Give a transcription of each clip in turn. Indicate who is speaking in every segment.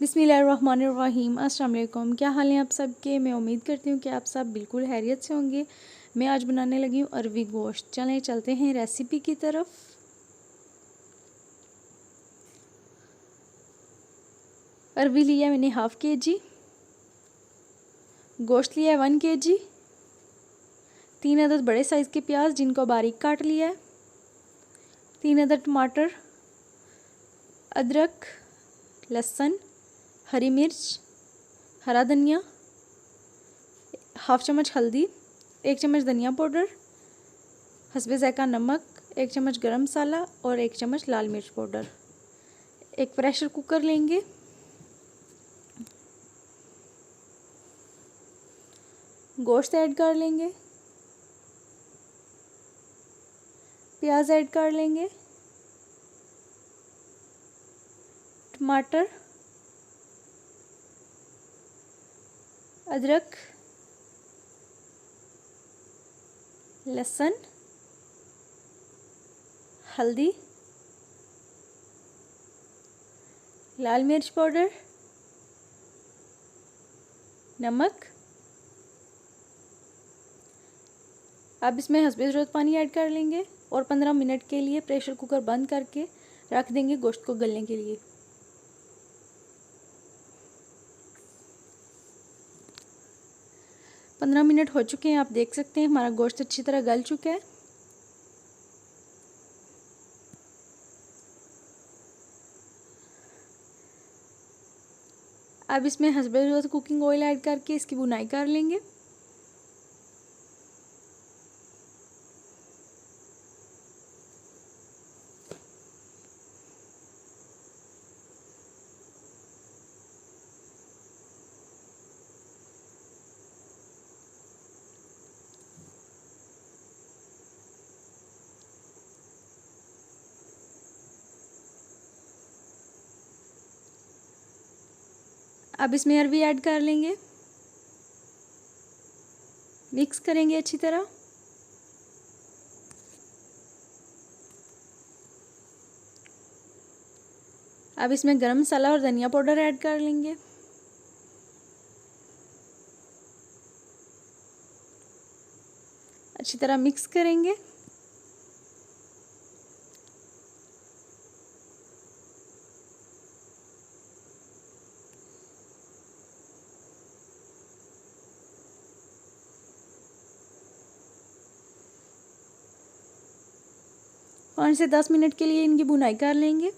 Speaker 1: बिस्मिल्लाहिर्रहमानिर्रहीम। अस्सलाम वालेकुम। क्या हाल है आप सबके? मैं उम्मीद करती हूँ कि आप सब बिल्कुल खैरियत से होंगे। मैं आज बनाने लगी हूँ अरवी गोश्त। चलें चलते हैं रेसिपी की तरफ। अरवी लिया मैंने 1/2 kg, गोश्त लिया है 1 kg, 3 अदद बड़े साइज़ के प्याज जिनको बारीक काट लिया है, 3 अदद टमाटर, अदरक, लहसुन, हरी मिर्च, हरा धनिया, 1/2 चम्मच हल्दी, 1 चम्मच धनिया पाउडर, हस्बे ज़ायक़ा नमक, 1 चम्मच गरम मसाला और 1 चम्मच लाल मिर्च पाउडर। एक प्रेशर कुकर लेंगे, गोश्त ऐड कर लेंगे, प्याज ऐड कर लेंगे, टमाटर, अदरक, लहसुन, हल्दी, लाल मिर्च पाउडर, नमक। अब इसमें हस्बे ज़रूरत पानी ऐड कर लेंगे और 15 मिनट के लिए प्रेशर कुकर बंद करके रख देंगे गोश्त को गलने के लिए। पंद्रह मिनट हो चुके हैं, आप देख सकते हैं हमारा गोश्त अच्छी तरह गल चुका है। अब इसमें हस्बे ज़रूरत कुकिंग ऑयल ऐड करके इसकी बुनाई कर लेंगे। अब इसमें अरवी ऐड कर लेंगे, मिक्स करेंगे अच्छी तरह। अब इसमें गरम मसाला और धनिया पाउडर ऐड कर लेंगे। अच्छी तरह मिक्स करेंगे। पाँच से 10 मिनट के लिए इनकी बुनाई कर लेंगे।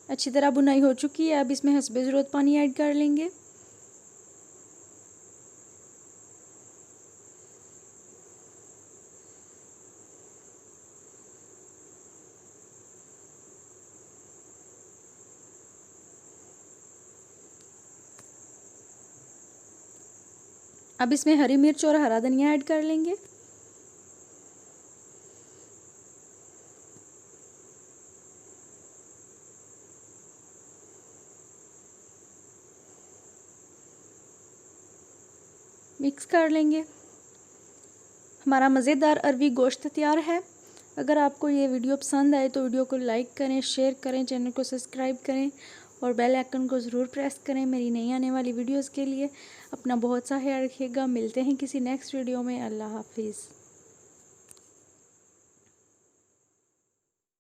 Speaker 1: अच्छी तरह बुनाई हो चुकी है। अब इसमें हस्बे ज़रूरत पानी ऐड कर लेंगे। अब इसमें हरी मिर्च और हरा धनिया ऐड कर लेंगे। मिक्स कर लेंगे। हमारा मज़ेदार अरवी गोश्त तैयार है। अगर आपको ये वीडियो पसंद आए तो वीडियो को लाइक करें, शेयर करें, चैनल को सब्सक्राइब करें और बेल आइकन को ज़रूर प्रेस करें मेरी नई आने वाली वीडियोस के लिए। अपना बहुत सा ख्याल रखिएगा। मिलते हैं किसी नेक्स्ट वीडियो में। अल्लाह हाफिज़।